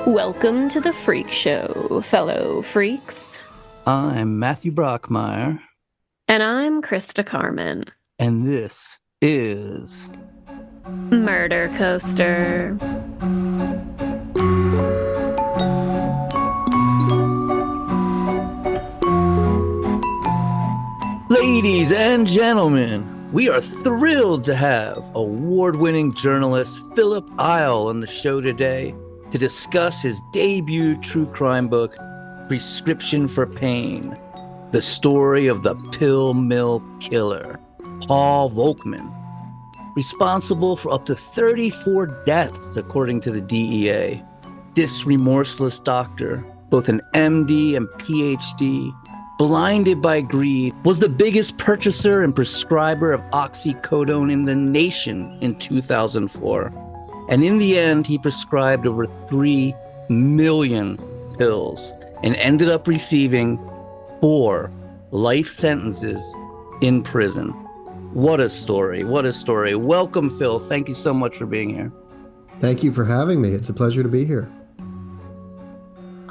Welcome to the Freak Show, fellow freaks. I'm Matthew Brockmeyer. And I'm Christa Carmen. And this is Murder Coaster. Ladies and gentlemen, we are thrilled to have award-winning journalist Philip Eil on the show today to discuss his debut true crime book, Prescription for Pain, the story of the pill mill killer, Paul Volkman, responsible for up to 34 deaths according to the DEA. This remorseless doctor, both an MD and PhD, blinded by greed, was the biggest purchaser and prescriber of Oxycodone in the nation in 2004. And in the end, he prescribed over 3 million pills and ended up receiving 4 life sentences in prison. What a story. What a story. Welcome, Phil. Thank you so much for being here. Thank you for having me. It's a pleasure to be here.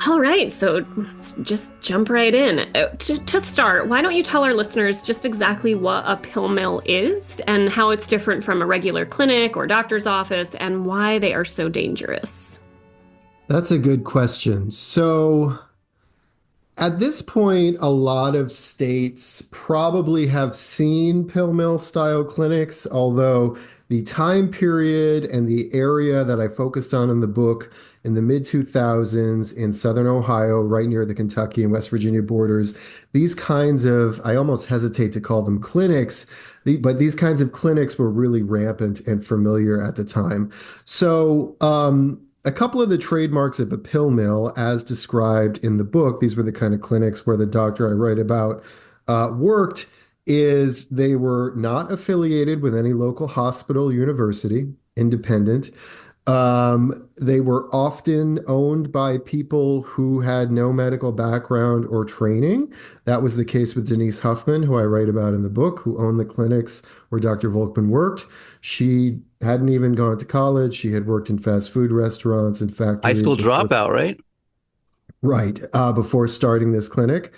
All right, so let's just jump right in. To start, why don't you tell our listeners just exactly what a pill mill is and how it's different from a regular clinic or doctor's office and why they are so dangerous? That's a good question. So at this point, a lot of states probably have seen pill mill style clinics, although the time period and the area that I focused on in the book in the mid 2000s in Southern Ohio, right near the Kentucky and West Virginia borders, these kinds of, I almost hesitate to call them clinics, but these kinds of clinics were really rampant and familiar at the time. So, a couple of the trademarks of a pill mill, as described in the book, these were the kind of clinics where the doctor I write about worked, is they were not affiliated with any local hospital, university, independent. They were often owned by people who had no medical background or training. That was the case with Denise Huffman, who I write about in the book, who owned the clinics where Dr. Volkman worked. She hadn't even gone to college. She had worked in fast food restaurants and High factories. school dropout, right? Right, before starting this clinic.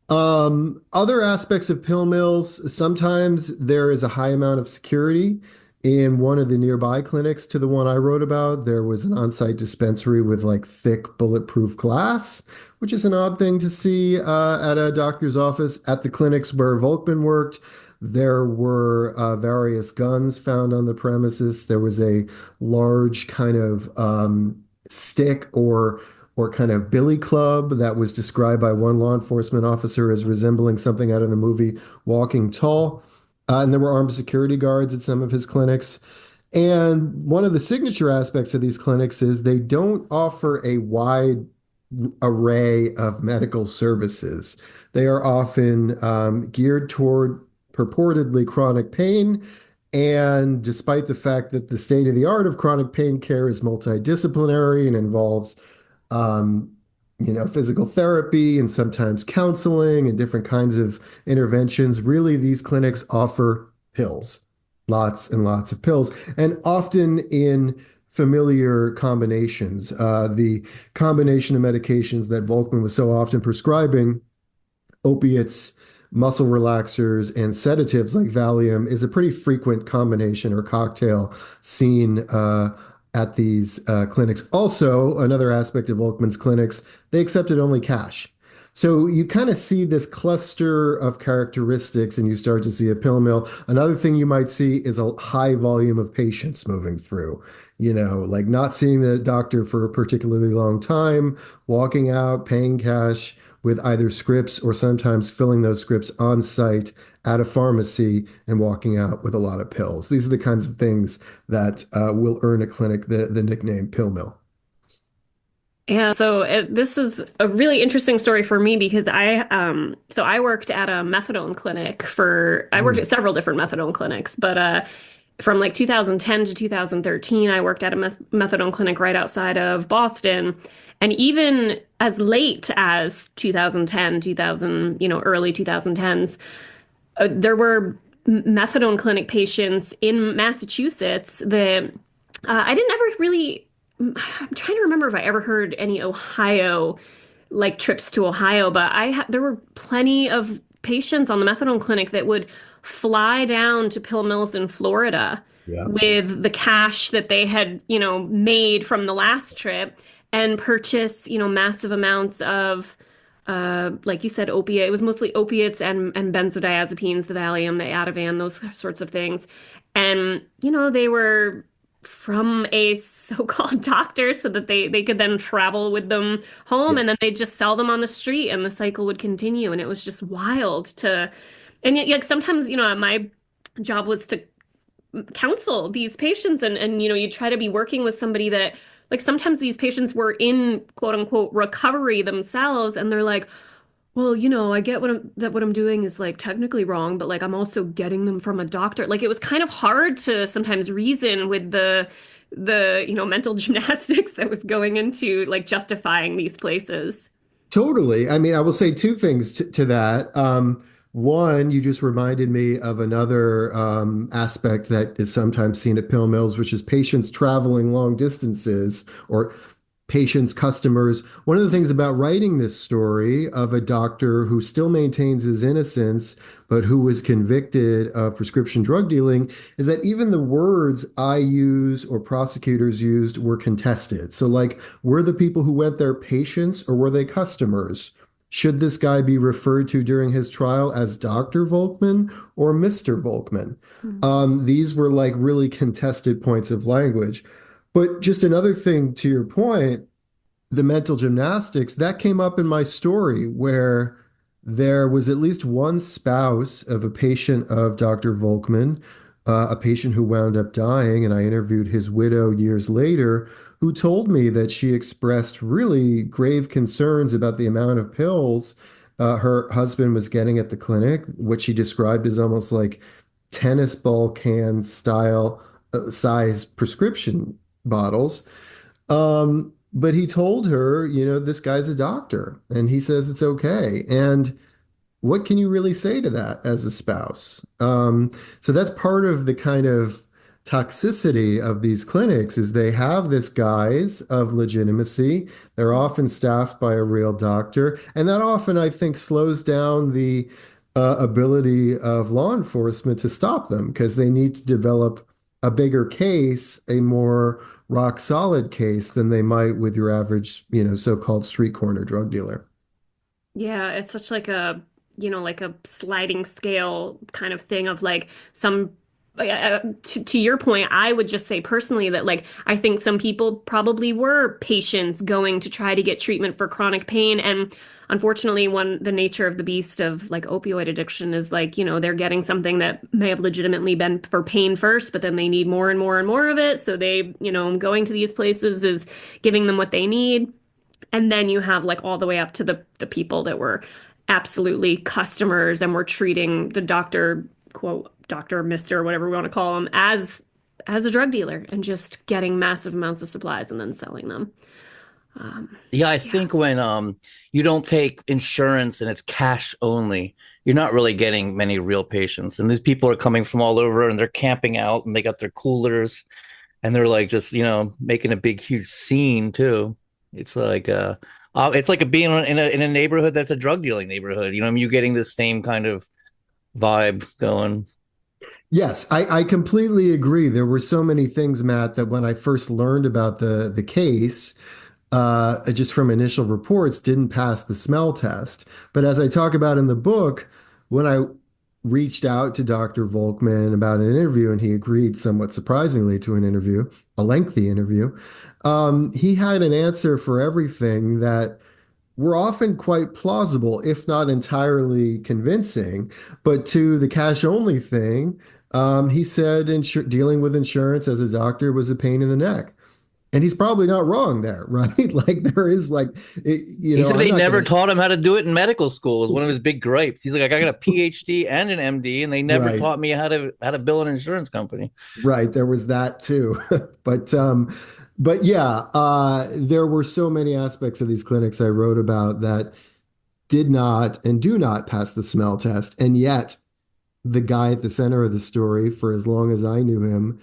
Other aspects of pill mills, sometimes there is a high amount of security. In one of the nearby clinics to the one I wrote about, there was an on-site dispensary with like thick bulletproof glass, which is an odd thing to see at a doctor's office. At the clinics where Volkman worked, there were various guns found on the premises. There was a large kind of stick or kind of billy club that was described by one law enforcement officer as resembling something out of the movie Walking Tall. And there were armed security guards at some of his clinics. And one of the signature aspects of these clinics is they don't offer a wide array of medical services. They are often geared toward purportedly chronic pain. And despite the fact that the state of the art of chronic pain care is multidisciplinary and involves um, physical therapy and sometimes counseling and different kinds of interventions. Really, these clinics offer pills, lots and lots of pills, and often in familiar combinations. The combination of medications that Volkman was so often prescribing, opiates, muscle relaxers, and sedatives like Valium, is a pretty frequent combination or cocktail seen at these clinics. Also, another aspect of Volkman's clinics, they accepted only cash. So you kind of see this cluster of characteristics and you start to see a pill mill. Another thing you might see is a high volume of patients moving through, like not seeing the doctor for a particularly long time, walking out, paying cash with either scripts or sometimes filling those scripts on site at a pharmacy and walking out with a lot of pills. These are the kinds of things that will earn a clinic the nickname pill mill. Yeah, so this is a really interesting story for me because I worked at a methadone clinic I worked at several different methadone clinics, but from like 2010 to 2013, I worked at a methadone clinic right outside of Boston. And even as late as 2010, 2000, early 2010s, there were methadone clinic patients in Massachusetts that I didn't ever really I'm trying to remember if I ever heard any Ohio like trips to Ohio, but there were plenty of patients on the methadone clinic that would fly down to Pill Mills in Florida Yeah. with the cash that they had, made from the last trip and purchase, massive amounts of like you said, opiate. It was mostly opiates and benzodiazepines, the Valium, the Ativan, those sorts of things. And, they were from a so-called doctor so that they could then travel with them home Yeah. and then they'd just sell them on the street and the cycle would continue. And it was just wild to, and yet, like sometimes, my job was to counsel these patients and you try to be working with somebody that like sometimes these patients were in quote unquote recovery themselves and they're like, well, I get what I'm doing is like technically wrong, but like I'm also getting them from a doctor. Like it was kind of hard to sometimes reason with the mental gymnastics that was going into like justifying these places. Totally. I mean, I will say two things to that. One, you just reminded me of another aspect that is sometimes seen at pill mills, which is patients traveling long distances or patients, customers. One of the things about writing this story of a doctor who still maintains his innocence, but who was convicted of prescription drug dealing, is that even the words I use or prosecutors used were contested. So, like, were the people who went there patients or were they customers? Should this guy be referred to during his trial as Dr. Volkman or Mr. Volkman? Mhm. These were like really contested points of language. But just another thing to your point, the mental gymnastics, that came up in my story where there was at least one spouse of a patient of Dr. Volkman, a patient who wound up dying, and I interviewed his widow years later, who told me that she expressed really grave concerns about the amount of pills her husband was getting at the clinic, what she described as almost like tennis ball can style size prescription bottles. But he told her, this guy's a doctor and he says it's okay. And what can you really say to that as a spouse? So that's part of the kind of toxicity of these clinics is they have this guise of legitimacy. They're often staffed by a real doctor, and that often, I think, slows down the ability of law enforcement to stop them because they need to develop a bigger case, a more rock solid case than they might with your average, so-called street corner drug dealer. Yeah, it's such like like a sliding scale kind of thing of like some to your point, I would just say personally that like I think some people probably were patients going to try to get treatment for chronic pain and unfortunately the nature of the beast of like opioid addiction is like, they're getting something that may have legitimately been for pain first, but then they need more and more and more of it. So they, going to these places is giving them what they need. And then you have like all the way up to the people that were absolutely customers and were treating the doctor, quote, doctor, mister, whatever we want to call him, as a drug dealer and just getting massive amounts of supplies and then selling them. Yeah, I Yeah. think when you don't take insurance and it's cash only, you're not really getting many real patients. And these people are coming from all over and they're camping out and they got their coolers and they're like just, making a big huge scene too. It's like it's like being in a neighborhood that's a drug dealing neighborhood. I mean, you're getting the same kind of vibe going. Yes, I completely agree. There were so many things, Matt, that when I first learned about the case, just from initial reports, didn't pass the smell test. But as I talk about in the book, when I reached out to Dr. Volkman about an interview, and he agreed somewhat surprisingly to an interview, a lengthy interview, he had an answer for everything that were often quite plausible, if not entirely convincing. But to the cash only thing, he said dealing with insurance as a doctor was a pain in the neck. And he's probably not wrong there, right? Like there is like, He said I'm they not never going taught him how to do it in medical school. It was one of to, his big gripes. He's like, I got a PhD and an MD, and they never right, taught me how to bill an insurance company. right. There was that too. But yeah, there were so many aspects of these clinics I wrote about that did not and do not pass the smell test. And yet the guy at the center of the story, for as long as I knew him,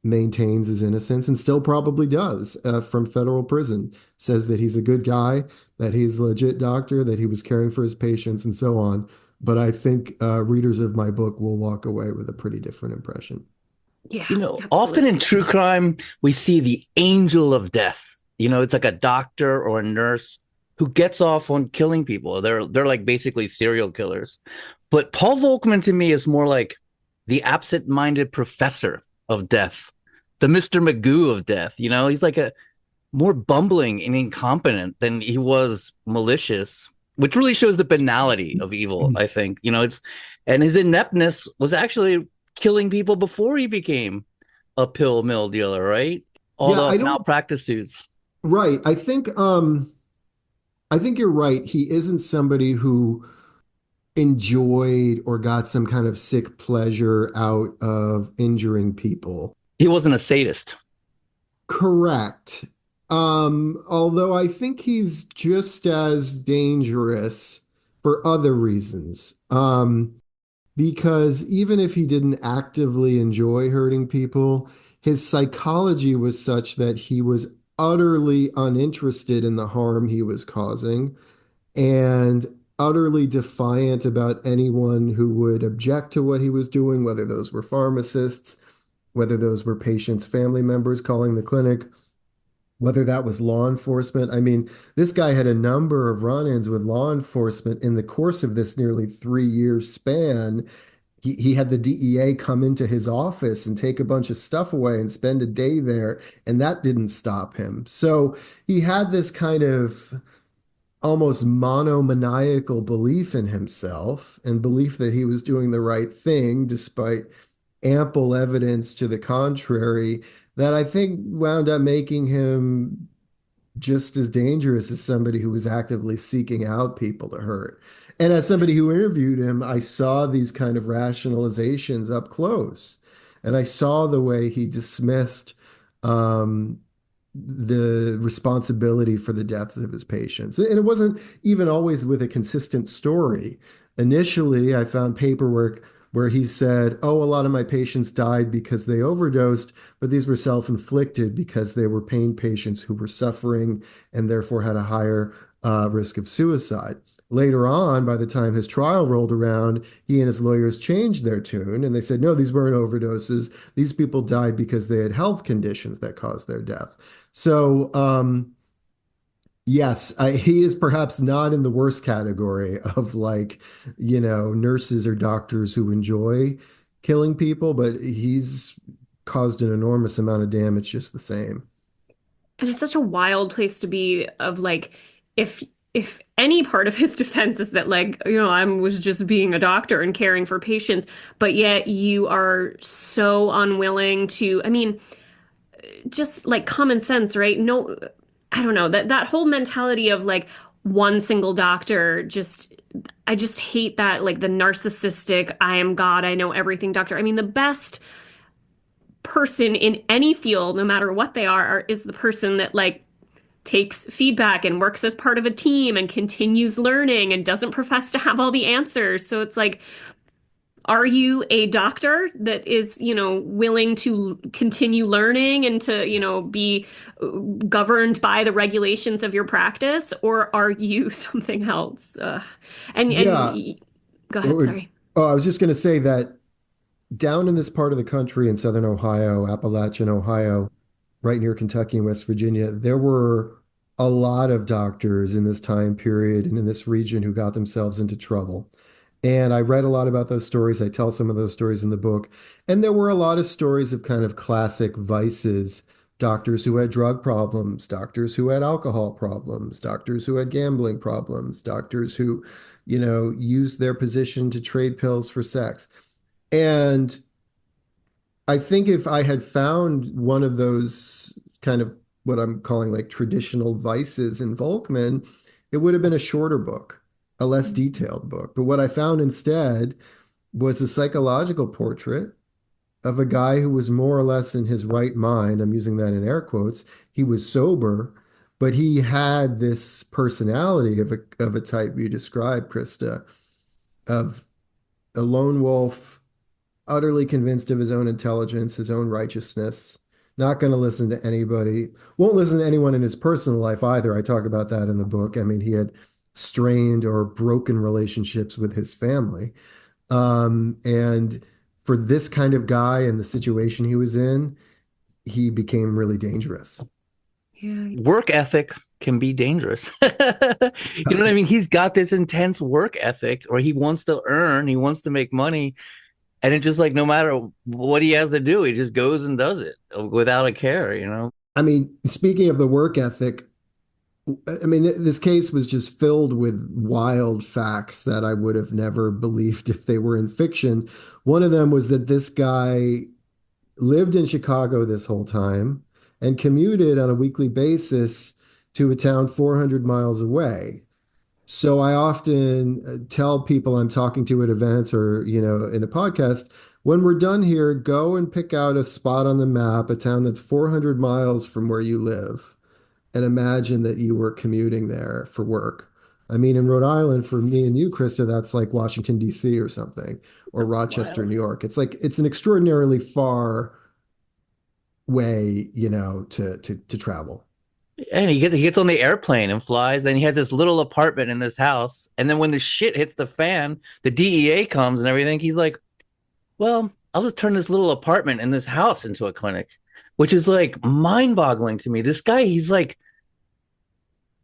maintains his innocence and still probably does from federal prison. Says that he's a good guy, that he's a legit doctor, that he was caring for his patients, and so on. But I think readers of my book will walk away with a pretty different impression. Yeah, Often in absolutely. true crime, we see the angel of death. It's like a doctor or a nurse who gets off on killing people. They're like basically serial killers. But Paul Volkman to me is more like the absent-minded professor of death, the Mr. Magoo of death. He's like a more bumbling and incompetent than he was malicious, which really shows the banality of evil, I think. It's and his ineptness was actually killing people before he became a pill mill dealer, right? All Yeah, the I don't malpractice suits. right. I think you're right. He isn't somebody who enjoyed or got some kind of sick pleasure out of injuring people. He wasn't a sadist. Correct. Although I think he's just as dangerous for other reasons. Because even if he didn't actively enjoy hurting people, his psychology was such that he was utterly uninterested in the harm he was causing and utterly defiant about anyone who would object to what he was doing, whether those were pharmacists, whether those were patients' family members calling the clinic, whether that was law enforcement. I mean, this guy had a number of run-ins with law enforcement in the course of this nearly 3 year span. He had the DEA come into his office and take a bunch of stuff away and spend a day there, and that didn't stop him. So he had this kind of almost monomaniacal belief in himself and belief that he was doing the right thing despite ample evidence to the contrary that I think wound up making him just as dangerous as somebody who was actively seeking out people to hurt. And as somebody who interviewed him, I saw these kind of rationalizations up close. And I saw the way he dismissed um, the responsibility for the deaths of his patients. And it wasn't even always with a consistent story. Initially, I found paperwork where he said, "Oh, a lot of my patients died because they overdosed, but these were self-inflicted because they were pain patients who were suffering and therefore had a higher risk of suicide." Later on, by the time his trial rolled around, he and his lawyers changed their tune and they said, "No, these weren't overdoses. These people died because they had health conditions that caused their death." So, yes, he is perhaps not in the worst category of like, nurses or doctors who enjoy killing people, but he's caused an enormous amount of damage just the same. And it's such a wild place to be of like if if any part of his defense is that like, I was just being a doctor and caring for patients, but yet you are so unwilling to, I mean, just like common sense, right? No, I don't know, that whole mentality of like one single doctor just I just hate that like the narcissistic I am God, I know everything doctor. I mean, the best person in any field, no matter what they is the person that like takes feedback and works as part of a team and continues learning and doesn't profess to have all the answers. So it's like, are you a doctor that is, willing to continue learning and to, be governed by the regulations of your practice, or are you something else? Yeah. Go ahead, Or- sorry. Oh, I was just going to say that down in this part of the country in southern Ohio, Appalachian Ohio, right near Kentucky and West Virginia, there were a lot of doctors in this time period and in this region who got themselves into trouble. And I read a lot about those stories. I tell some of those stories in the book. And there were a lot of stories of kind of classic vices, doctors who had drug problems, doctors who had alcohol problems, doctors who had gambling problems, doctors who, used their position to trade pills for sex. And I think if I had found one of those kind of what I'm calling like traditional vices in Volkman, it would have been a shorter book, a less detailed book. But what I found instead was a psychological portrait of a guy who was more or less in his right mind. I'm using that in air quotes. He was sober, but he had this personality of a type you described, Christa, of a lone wolf utterly convinced of his own intelligence, his own righteousness, not going to listen to anybody, won't listen to anyone in his personal life either. I talk about that in the book. I mean, he had strained or broken relationships with his family. And for this kind of guy and the situation he was in, he became really dangerous. Yeah. Work ethic can be dangerous. You know what I mean? He's got this intense work ethic, or he wants to earn, he wants to make money. And it's just like no matter what he has to do, he just goes and does it without a care, you know? I mean, speaking of the work ethic, I mean, this case was just filled with wild facts that I would have never believed if they were in fiction. One of them was that this guy lived in Chicago this whole time and commuted on a weekly basis to a town 400 miles away. So I often tell people I'm talking to at events or, in a podcast, when we're done here, go and pick out a spot on the map, a town that's 400 miles from where you live, and imagine that you were commuting there for work. I mean, in Rhode Island, for me and you, Krista, that's like Washington, D.C. or something, or That's Rochester, wild. New York. It's like it's an extraordinarily far way, to travel. And he gets on the airplane and flies. Then he has this little apartment in this house. And then when the shit hits the fan, the DEA comes and everything. He's like, well, I'll just turn this little apartment in this house into a clinic, which is like mind-boggling to me. This guy, he's like,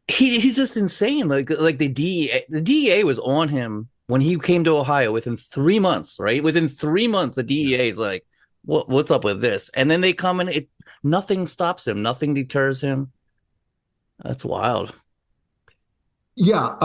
he's just insane. Like the DEA was on him when he came to Ohio within 3 months, right? Within 3 months, the Yeah. DEA is like, what's up with this? And then they come and nothing stops him, nothing deters him. That's wild. Yeah,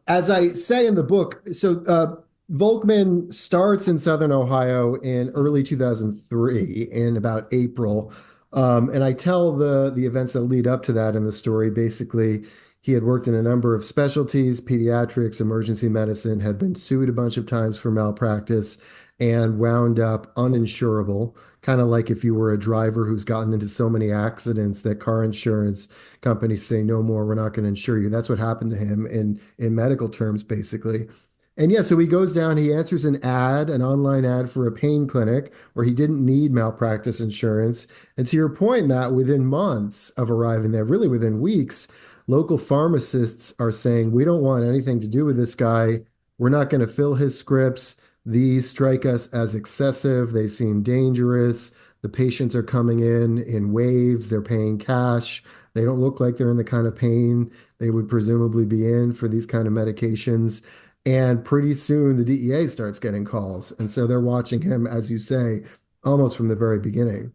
as I say in the book, so Volkman starts in Southern Ohio in early 2003, in about April, and I tell the events that lead up to that in the story. Basically, he had worked in a number of specialties, pediatrics, emergency medicine, had been sued a bunch of times for malpractice, and wound up uninsurable. Kind of like if you were a driver who's gotten into so many accidents that car insurance companies say no more, we're not going to insure you. That's what happened to him in medical terms, basically. And yeah, so he goes down, he answers an online ad for a pain clinic where he didn't need malpractice insurance. And to your point, Matt, within months of arriving there, really within weeks, local pharmacists are saying, we don't want anything to do with this guy. We're not going to fill his scripts. These strike us as excessive. They seem dangerous. The patients are coming in waves. They're paying cash. They don't look like they're in the kind of pain they would presumably be in for these kind of medications. And pretty soon the DEA starts getting calls. And so they're watching him, as you say, almost from the very beginning.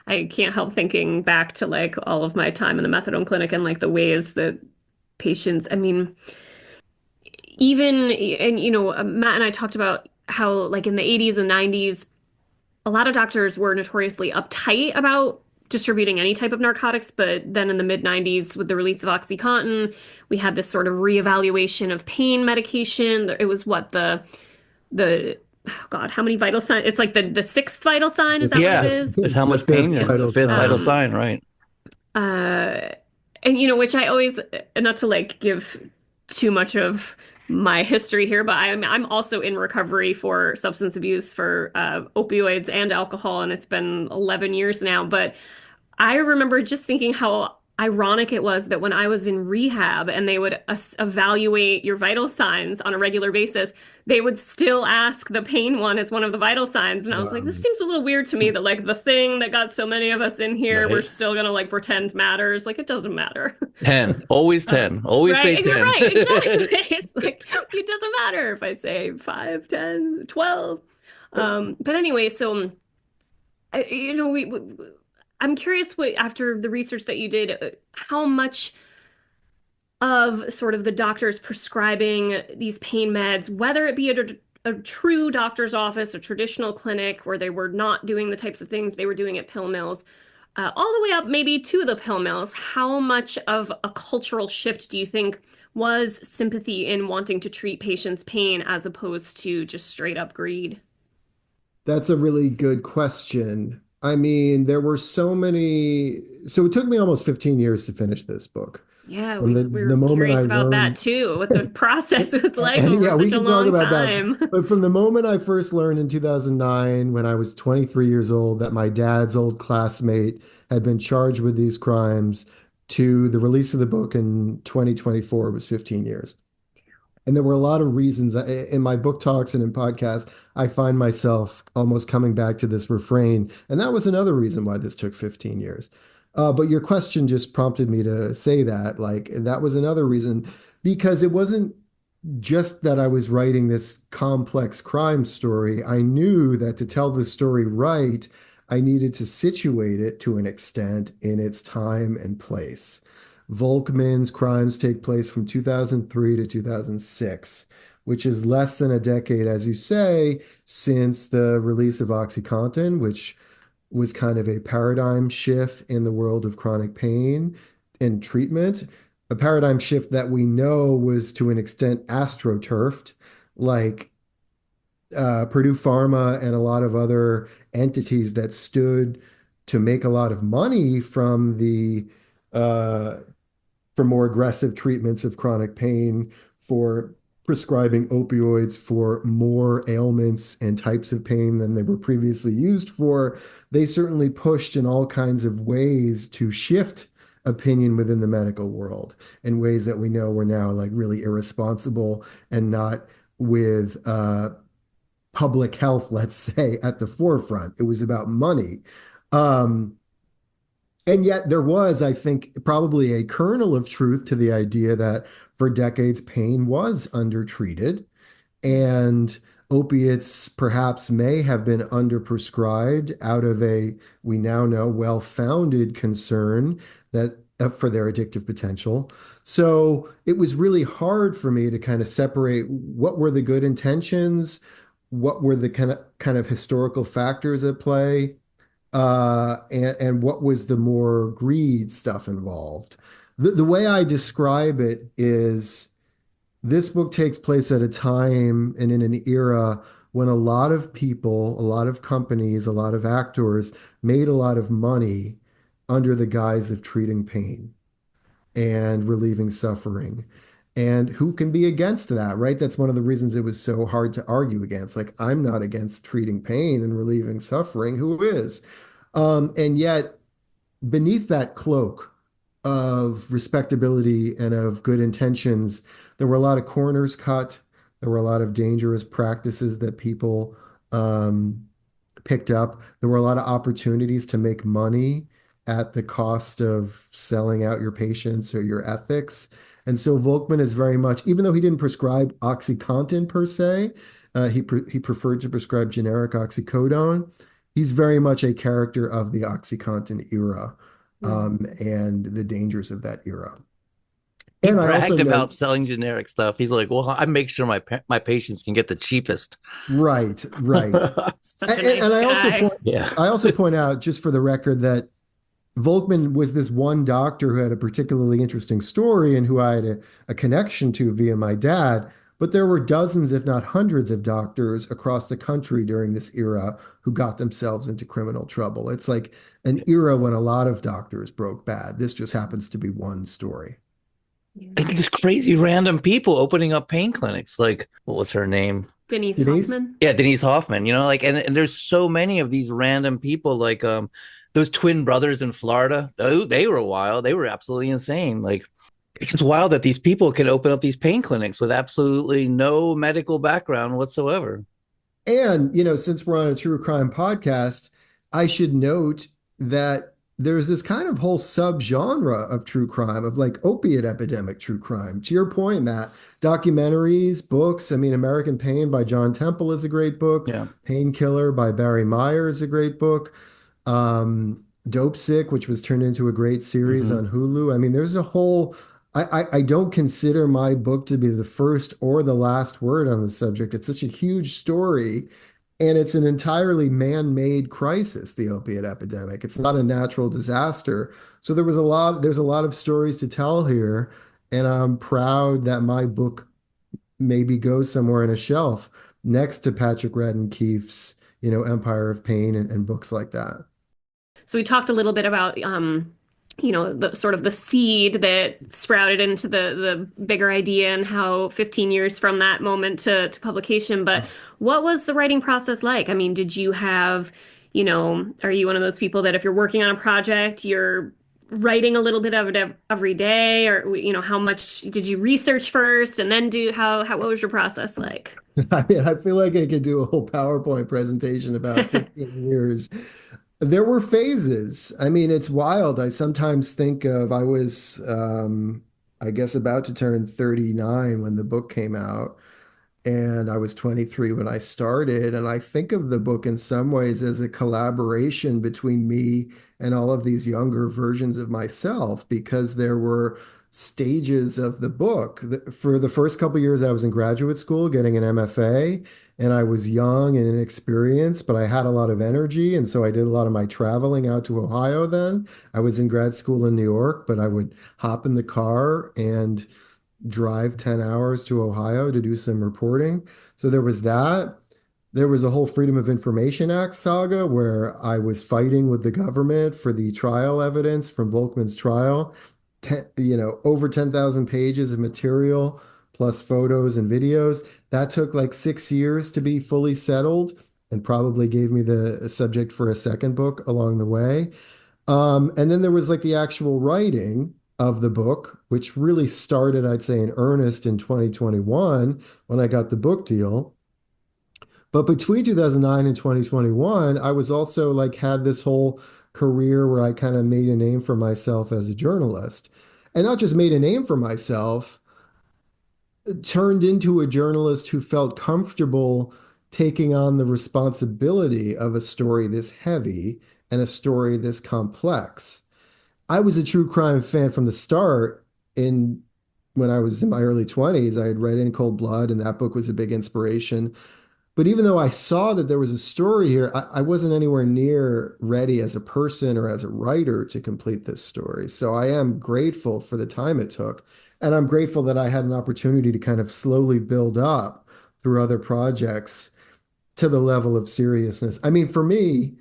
I can't help thinking back to like all of my time in the methadone clinic and like the ways that patients, I mean, even, and Matt and I talked about how like in the 80s and 90s, a lot of doctors were notoriously uptight about distributing any type of narcotics, but then in the mid 90s, with the release of Oxycontin, we had this sort of reevaluation of pain medication. It was what the oh God, how many vital signs? It's like the sixth vital sign. Is that what it Yeah, is? it's how The much fifth pain you're in. The vital fifth vital sign. Um, sign, right? uh, and which I always, not to like give too much of my history here, but I'm also in recovery for substance abuse for opioids and alcohol, and it's been 11 years now. But I remember just thinking how ironic it was that when I was in rehab and they would evaluate your vital signs on a regular basis, they would still ask the pain one as one of the vital signs. And I was like, this Wow. seems a little weird to me that like the thing that got so many of us in here, we're Right. still gonna like pretend matters. Like it doesn't matter. 10, always Uh, 10, always say right? And you're 10. right, exactly. It's like it doesn't matter if I say 5, 10, 12. But anyway, so I'm curious what after the research that you did, how much of sort of the doctors prescribing these pain meds, whether it be a true doctor's office, a traditional clinic where they were not doing the types of things they were doing at pill mills, all the way up maybe to the pill mills, how much of a cultural shift do you think was sympathy in wanting to treat patients' pain as opposed to just straight up greed? That's a really good question. I mean, there were so many. So it took me almost 15 years to finish this book. Yeah, From we the were moment I curious about that learned, too, what the process was like and over yeah, we such a can talk long about that. time. But from the moment I first learned in 2009, when I was 23 years old, that my dad's old classmate had been charged with these crimes, to the release of the book in 2024 was 15 years. And there were a lot of reasons in my book talks and in podcasts. I find myself almost coming back to this refrain. And that was another reason why this took 15 years. But your question just prompted me to say that. Like, that was another reason, because it wasn't just that I was writing this complex crime story. I knew that to tell the story right, I needed to situate it to an extent in its time and place. Volkman's crimes take place from 2003 to 2006, which is less than a decade, as you say, since the release of Oxycontin, which was kind of a paradigm shift in the world of chronic pain and treatment, a paradigm shift that we know was to an extent astroturfed, like Purdue Pharma and a lot of other entities that stood to make a lot of money from the uh, for more aggressive treatments of chronic pain, for prescribing opioids for more ailments and types of pain than they were previously used for. They certainly pushed in all kinds of ways to shift opinion within the medical world in ways that we know were now like really irresponsible and not with public health, let's say, at the forefront. It was about money. Um, and yet there was, I think, probably a kernel of truth to the idea that for decades pain was undertreated, and opiates perhaps may have been underprescribed out of a, we now know, well-founded concern that for their addictive potential. So it was really hard for me to kind of separate what were the good intentions, what were the kind of historical factors at play, and what was the more greed stuff involved. The way I describe it is this book takes place at a time and in an era when a lot of people, a lot of companies, a lot of actors made a lot of money under the guise of treating pain and relieving suffering. And who can be against that, right? That's one of the reasons it was so hard to argue against. Like, I'm not against treating pain and relieving suffering. Who is? And yet, beneath that cloak of respectability and of good intentions, there were a lot of corners cut. There were a lot of dangerous practices that people um, picked up. There were a lot of opportunities to make money at the cost of selling out your patients or your ethics. And so Volkman is very much, even though he didn't prescribe OxyContin per se, he preferred to prescribe generic oxycodone. He's very much a character of the OxyContin era, and the dangers of that era. He And I also bragged know, about selling generic stuff. He's like, "Well, I make sure my patients can get the cheapest." right, right. Such a And nice guy. Yeah. I also point out, just for the record, that Volkman was this one doctor who had a particularly interesting story and who I had a connection to via my dad. But there were dozens, if not hundreds, of doctors across the country during this era who got themselves into criminal trouble. It's like an era when a lot of doctors broke bad. This just happens to be one story. And just crazy random people opening up pain clinics. Like, what was her name? Denise Denise? Hoffman. Yeah, Denise Hoffman, like and there's so many of these random people like those twin brothers in Florida. Oh, they were wild. They were absolutely insane. Like it's just wild that these people can open up these pain clinics with absolutely no medical background whatsoever. And, since we're on a true crime podcast, I should note that there's this kind of whole subgenre of true crime, of like opiate epidemic true crime. To your point, Matt, documentaries, books. I mean, American Pain by John Temple is a great book. Yeah. Painkiller by Barry Meyer is a great book. Dope Sick, which was turned into a great series Hmm. on Hulu. I mean, there's a whole. I don't consider my book to be the first or the last word on the subject. It's such a huge story, and it's an entirely man-made crisis, the opiate epidemic. It's not a natural disaster. So there's a lot of stories to tell here, and I'm proud that my book maybe goes somewhere in a shelf next to Patrick Radden Keefe's, Empire of Pain and books like that. So we talked a little bit about the sort of the seed that sprouted into the bigger idea and how 15 years from that moment to publication. But what was the writing process like? I mean, did you have, are you one of those people that if you're working on a project, you're writing a little bit of it every day, or how much did you research first and then do how what was your process like? I mean, I feel like I could do a whole PowerPoint presentation about 15 years. There were phases. I mean, it's wild. I sometimes think of I was, I guess, about to turn 39 when the book came out, and I was 23 when I started. And I think of the book in some ways as a collaboration between me and all of these younger versions of myself because there were stages of the book. For the first couple of years, I was in graduate school getting an MFA, and I was young and inexperienced, but I had a lot of energy. And so I did a lot of my traveling out to Ohio then. I was in grad school in New York, but I would hop in the car and drive 10 hours to Ohio to do some reporting. So there was that. There was a whole Freedom of Information Act saga where I was fighting with the government for the trial evidence from Volkman's trial. Over 10,000 pages of material plus photos and videos. That took like 6 years to be fully settled and probably gave me the subject for a second book along the way. And then there was like the actual writing of the book, which really started, I'd say, in earnest in 2021 when I got the book deal. But between 2009 and 2021, I was also like had this whole career where I kind of made a name for myself as a journalist. And not just made a name for myself, turned into a journalist who felt comfortable taking on the responsibility of a story this heavy and a story this complex. I was a true crime fan from the start. In When I was in my early 20s, I had read In Cold Blood, and that book was a big inspiration. But even though I saw that there was a story here, I wasn't anywhere near ready as a person or as a writer to complete this story. So I am grateful for the time it took. And I'm grateful that I had an opportunity to kind of slowly build up through other projects to the level of seriousness. I mean, for me,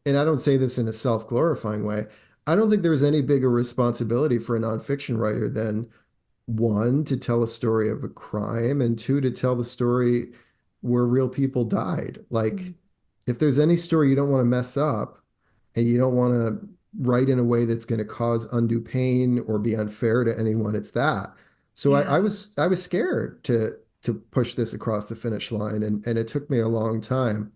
and I don't say this in a self-glorifying way, I don't think there's any bigger responsibility for a nonfiction writer than one, to tell a story of a crime, and two, to tell the story where real people died. Like, Mm. if there's any story you don't want to mess up and you don't want to write in a way that's going to cause undue pain or be unfair to anyone, it's that. So I, Yeah. I was scared to push this across the finish line, and it took me a long time.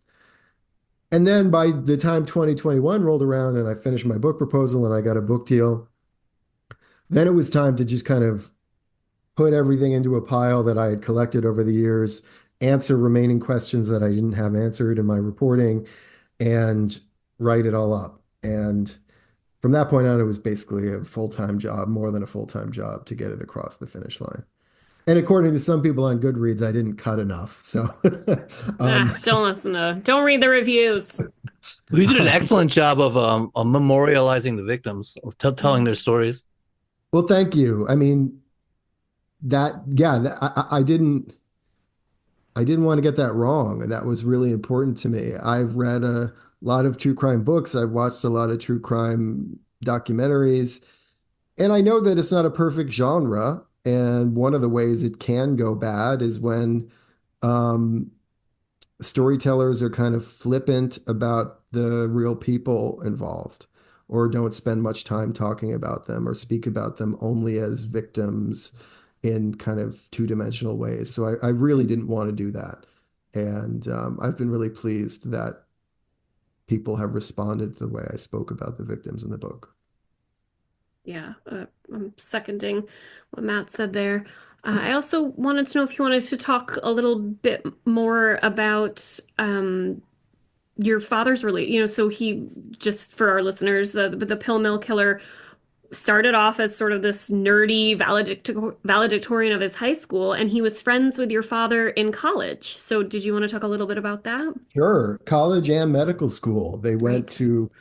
And then by the time 2021 rolled around and I finished my book proposal and I got a book deal, then it was time to just kind of put everything into a pile that I had collected over the years, answer remaining questions that I didn't have answered in my reporting, and write it all up. And from that point on, it was basically a full-time job, more than a full-time job to get it across the finish line. And according to some people on Goodreads, I didn't cut enough. So, um, Don't read the reviews. You did an excellent job of memorializing the victims, of telling Mm. their stories. well, thank you. I mean, I didn't want to get that wrong. And that was really important to me. I've read a lot of true crime books. I've watched a lot of true crime documentaries. And I know that it's not a perfect genre. And one of the ways it can go bad is when um, storytellers are kind of flippant about the real people involved or don't spend much time talking about them or speak about them only as victims in kind of two-dimensional ways. So I really didn't want to do that. And I've been really pleased that people have responded to the way I spoke about the victims in the book. Yeah, I'm seconding what Matt said there. I also wanted to know if you wanted to talk a little bit more about your father's really, so he, just for our listeners, the pill mill killer started off as sort of this nerdy valedictorian of his high school, and he was friends with your father in college. So did you want to talk a little bit about that? Sure. College and medical school. They went Right. to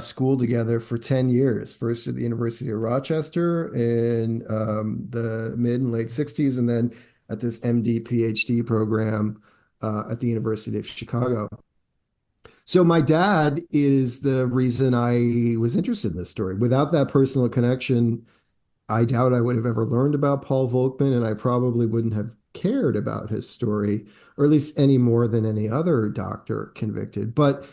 school together for 10 years, first at the University of Rochester in the mid and late 60s, and then at this MD PhD program at the University of Chicago. So my dad is the reason I was interested in this story. Without that personal connection, I doubt I would have ever learned about Paul Volkman, and I probably wouldn't have cared about his story, or at least any more than any other doctor convicted. But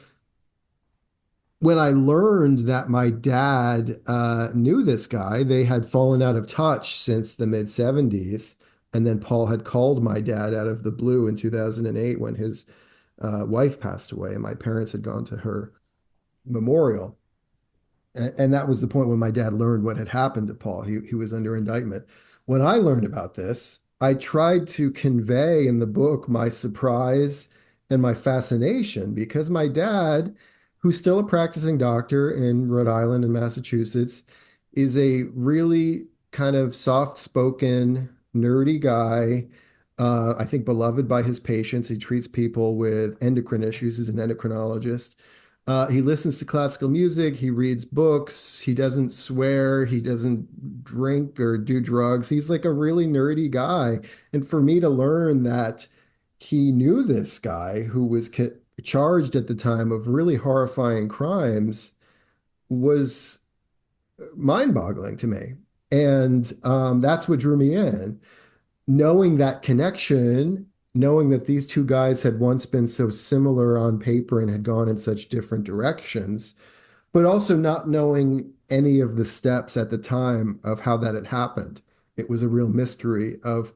when I learned that my dad knew this guy, they had fallen out of touch since the mid 70s. And then Paul had called my dad out of the blue in 2008 when his wife passed away, and my parents had gone to her memorial. And that was the point when my dad learned what had happened to Paul. He was under indictment. When I learned about this, I tried to convey in the book my surprise and my fascination because my dad, who's still a practicing doctor in Rhode Island and Massachusetts, is a really kind of soft-spoken, nerdy guy. I think beloved by his patients. He treats people with endocrine issues. He's an endocrinologist. He listens to classical music. He reads books. He doesn't swear. He doesn't drink or do drugs. He's like a really nerdy guy. And for me to learn that he knew this guy who was charged at the time of really horrifying crimes was mind-boggling to me. And that's what drew me in. Knowing that connection, knowing that these two guys had once been so similar on paper and had gone in such different directions, but also not knowing any of the steps at the time of how that had happened. It was a real mystery of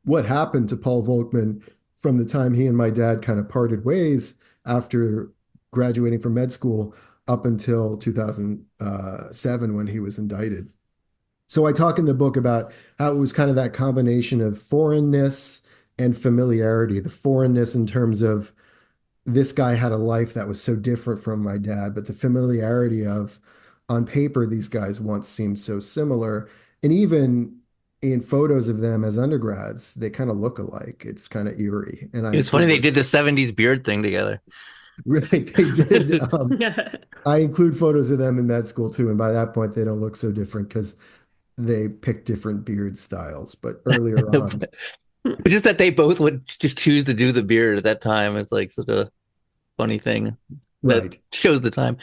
what happened to Paul Volkman from the time he and my dad kind of parted ways after graduating from med school up until 2007 when he was indicted. So I talk in the book about how it was kind of that combination of foreignness and familiarity. The foreignness in terms of this guy had a life that was so different from my dad, but the familiarity of on paper, these guys once seemed so similar. And even in photos of them as undergrads, they kind of look alike. It's kind of eerie. And I It's funny include they those. did the 70s beard thing together. Really, they did. I include photos of them in med school too. And by that point, they don't look so different because they pick different beard styles. But earlier on, But just that they both would just choose to do the beard at that time. It's like such a funny thing that right. shows the time.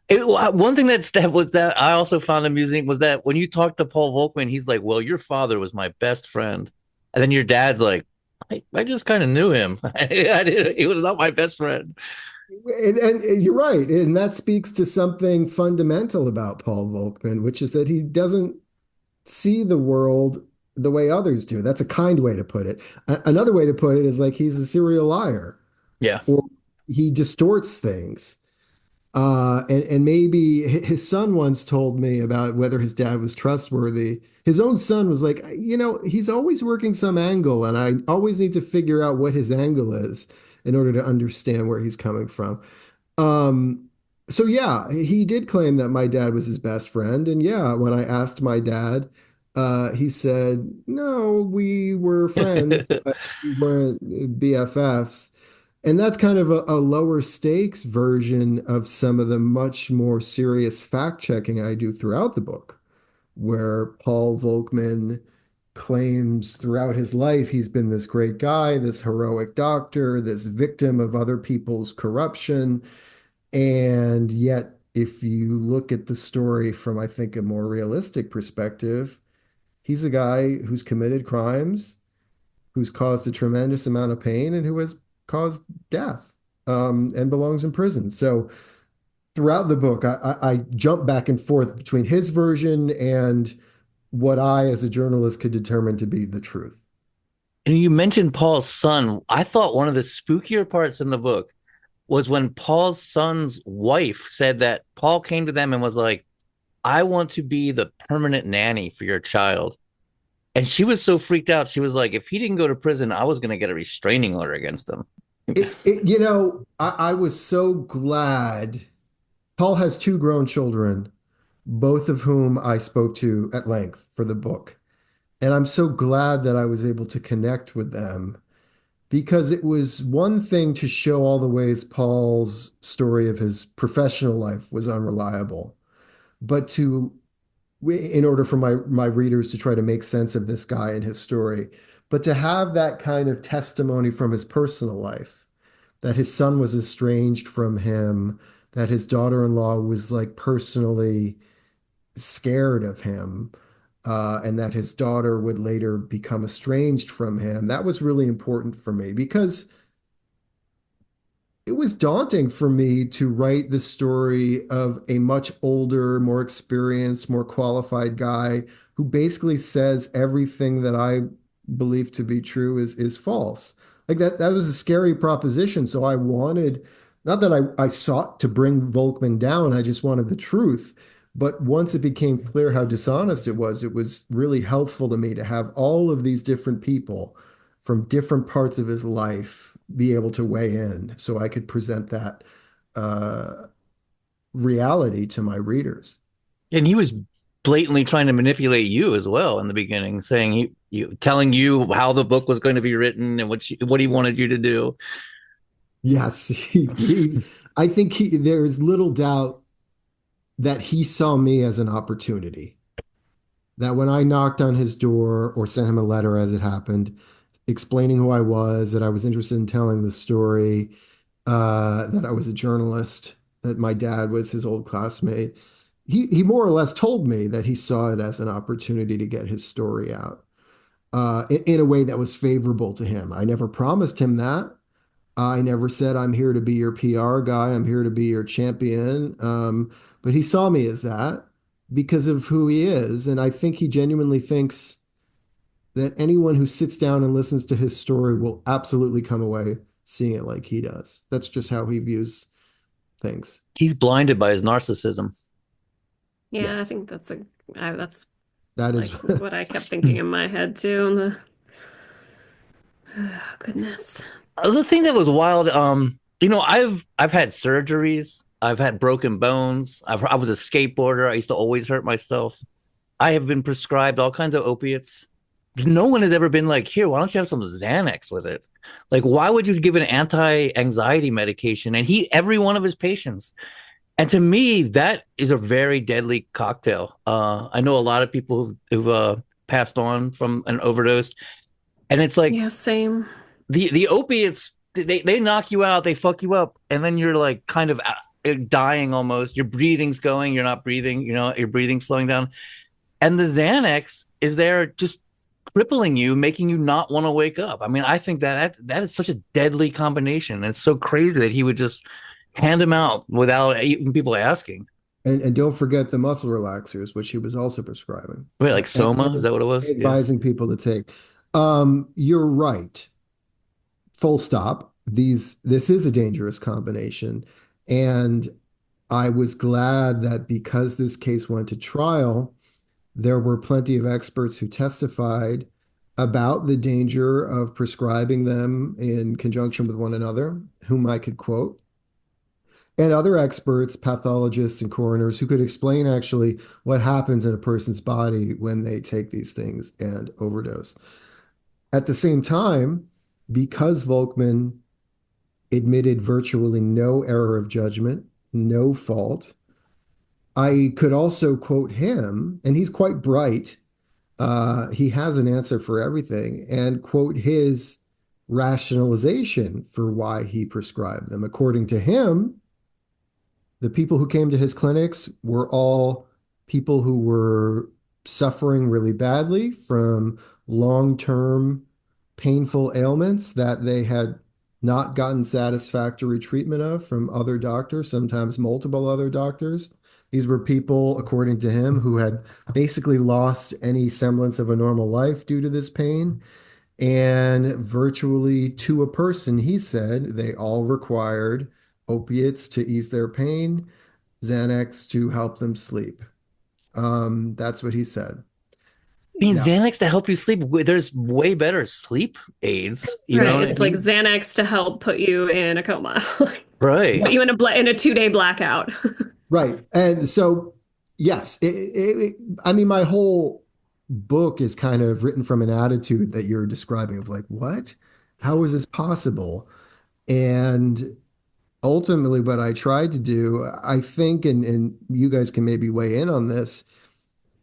One thing that was that I also found amusing was that when you talk to Paul Volkman, he's like, "Well, your father was my best friend," and then your dad's like, "I just kind of knew him. He was not my best friend." And you're right. And that speaks to something fundamental about Paul Volkman, which is that he doesn't see the world the way others do. That's a kind way to put it. Another way to put it is like he's a serial liar Yeah. or he distorts things. And maybe his son once told me about whether his dad was trustworthy. His own son was like, he's always working some angle, and I always need to figure out what his angle is in order to understand where he's coming from. Um, so yeah, he did claim that my dad was his best friend. And yeah, when I asked my dad, he said, no, we were friends, but we weren't BFFs. And that's kind of a lower stakes version of some of the much more serious fact checking I do throughout the book, where Paul Volkman claims throughout his life he's been this great guy, this heroic doctor, this victim of other people's corruption. And yet, if you look at the story from, I think, a more realistic perspective, he's a guy who's committed crimes, who's caused a tremendous amount of pain, and who has caused death, and belongs in prison. So throughout the book, I jump back and forth between his version and what I, as a journalist, could determine to be the truth. And you mentioned Paul's son. I thought one of the spookier parts in the book was when Paul's son's wife said that Paul came to them and was like, I want to be the permanent nanny for your child. And she was so freaked out. She was like, if he didn't go to prison, I was going to get a restraining order against him. I was so glad. Paul has two grown children, both of whom I spoke to at length for the book. And I'm so glad that I was able to connect with them because it was one thing to show all the ways Paul's story of his professional life was unreliable, but in order for my readers to try to make sense of this guy and his story, but to have that kind of testimony from his personal life that his son was estranged from him, that his daughter-in-law was like personally scared of him, and that his daughter would later become estranged from him. That was really important for me because it was daunting for me to write the story of a much older, more experienced, more qualified guy who basically says everything that I believe to be true is false. Like that was a scary proposition. So I wanted, not that I sought to bring Volkman down, I just wanted the truth. But once it became clear how dishonest it was really helpful to me to have all of these different people from different parts of his life be able to weigh in so I could present that uh, reality to my readers. And he was blatantly trying to manipulate you as well in the beginning, saying telling you how the book was going to be written and what he wanted you to do. Yes, I think there's little doubt that he saw me as an opportunity. That when I knocked on his door or sent him a letter as it happened, explaining who I was, that I was interested in telling the story, that I was a journalist, that my dad was his old classmate. He more or less told me that he saw it as an opportunity to get his story out in a way that was favorable to him. I never promised him that. I never said I'm here to be your PR guy. I'm here to be your champion. But he saw me as that because of who he is, and I think he genuinely thinks that anyone who sits down and listens to his story will absolutely come away seeing it like he does. That's just how he views things. He's blinded by his narcissism. Yeah, I Yes, think that's that is. like what I kept thinking in my head too. Oh, goodness. The thing that was wild, I've had surgeries, I've had broken bones, I was a skateboarder, I used to always hurt myself. I have been prescribed all kinds of opiates. No one has ever been like, here, why don't you have some Xanax with it? Like, why would you give an anti-anxiety medication? And every one of his patients. And to me, that is a very deadly cocktail. I know a lot of people who've passed on from an overdose, and it's like Yeah, same. the opiates they knock you out, they fuck you up, and then you're like kind of dying almost. Your breathing's going, you're not breathing, your breathing's slowing down. And the Xanax is there just crippling you, making you not want to wake up. I mean, I think that is such a deadly combination. It's so crazy that he would just hand them out without even people asking. And don't forget the muscle relaxers, which he was also prescribing Wait, like Soma, is that what it was? Yeah. advising people to take. You're right. Full stop. This is a dangerous combination. And I was glad that because this case went to trial, there were plenty of experts who testified about the danger of prescribing them in conjunction with one another, whom I could quote, and other experts, pathologists and coroners, who could explain actually what happens in a person's body when they take these things and overdose. At the same time, because Volkman admitted virtually no error of judgment, no fault, I could also quote him, and he's quite bright. He has an answer for everything, and quote his rationalization for why he prescribed them. According to him, the people who came to his clinics were all people who were suffering really badly from long-term painful ailments that they had not gotten satisfactory treatment of from other doctors, sometimes multiple other doctors. These were people, according to him, who had basically lost any semblance of a normal life due to this pain. And virtually to a person, he said they all required opiates to ease their pain, Xanax to help them sleep. That's what he said. I mean, Now, Xanax to help you sleep. There's way better sleep aids. You know Right. what I It's like mean? Xanax to help put you in a coma. Right. Put you in a 2-day blackout. right. And so, yes, I mean, my whole book is kind of written from an attitude that you're describing of like, what? How is this possible? And ultimately, what I tried to do, I think, and you guys can maybe weigh in on this,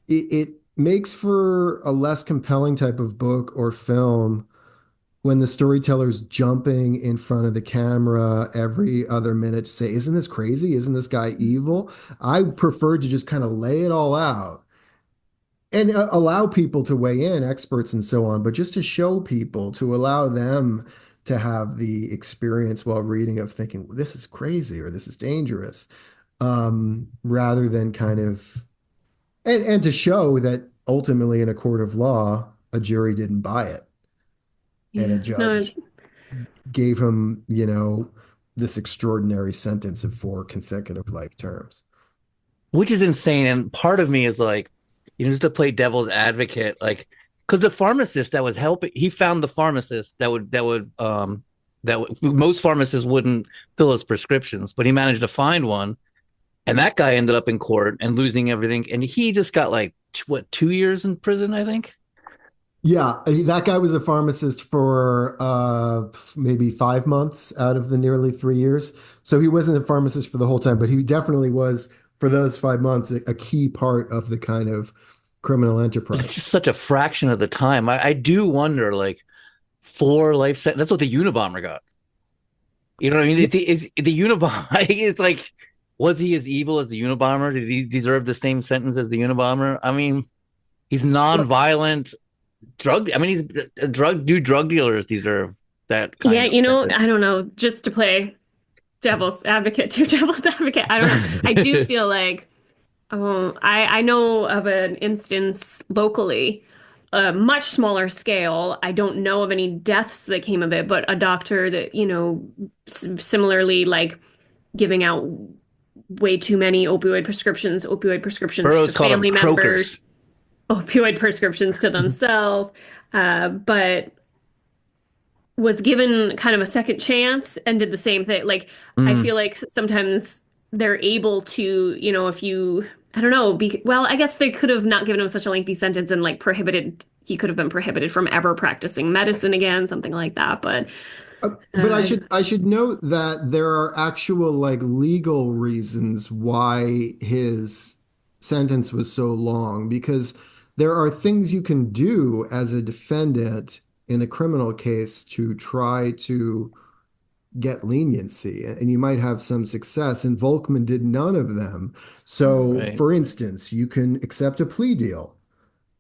it makes for a less compelling type of book or film when the storyteller's jumping in front of the camera every other minute to say, isn't this crazy? Isn't this guy evil? I prefer to just kind of lay it all out and allow people to weigh in, experts and so on, but just to show people, to allow them to have the experience while reading of thinking, well, this is crazy or this is dangerous, rather than kind of, and to show that ultimately in a court of law, a jury didn't buy it and a Yeah. No, judge gave him, this extraordinary sentence of 4 consecutive life terms. which is insane. And part of me is like, just to play devil's advocate, like, because the pharmacist that was helping, he found the pharmacist most pharmacists wouldn't fill his prescriptions, but he managed to find one. And that guy ended up in court and losing everything. And he just got like, what, 2 years in prison, I think? Yeah, that guy was a pharmacist for maybe 5 months out of the nearly 3 years. So he wasn't a pharmacist for the whole time, but he definitely was for those 5 months a key part of the kind of criminal But it's enterprise. just such a fraction of the time. I do wonder, like, 4 life sentence. That's what the Unabomber got. You know what I mean? Yeah, It's the Unabomber. It's like, was he as evil as the Unabomber? Did he deserve the same sentence as the Unabomber? I mean, he's well, non-violent drug. I mean, he's drug dealers deserve that yeah, kind of sentence. I don't know, just to play devil's advocate to devil's advocate. I don't know. I do feel like I know of an instance locally, a much smaller scale. I don't know of any deaths that came of it, but a doctor that, similarly like giving out way too many opioid prescriptions Burroughs to called them family croakers. members, opioid prescriptions to themselves, but was given kind of a second chance and did the same thing. Like, I Mm. feel like sometimes they're able to, if you, I don't know, well, I guess they could have not given him such a lengthy sentence and like he could have been prohibited from ever practicing medicine again, something like that. But but I I should just, I should note that there are actual like legal reasons why his sentence was so long because there are things you can do as a defendant in a criminal case to try to get leniency and you might have some success and Volkman did none of them. So Right. for instance, you can accept a plea deal.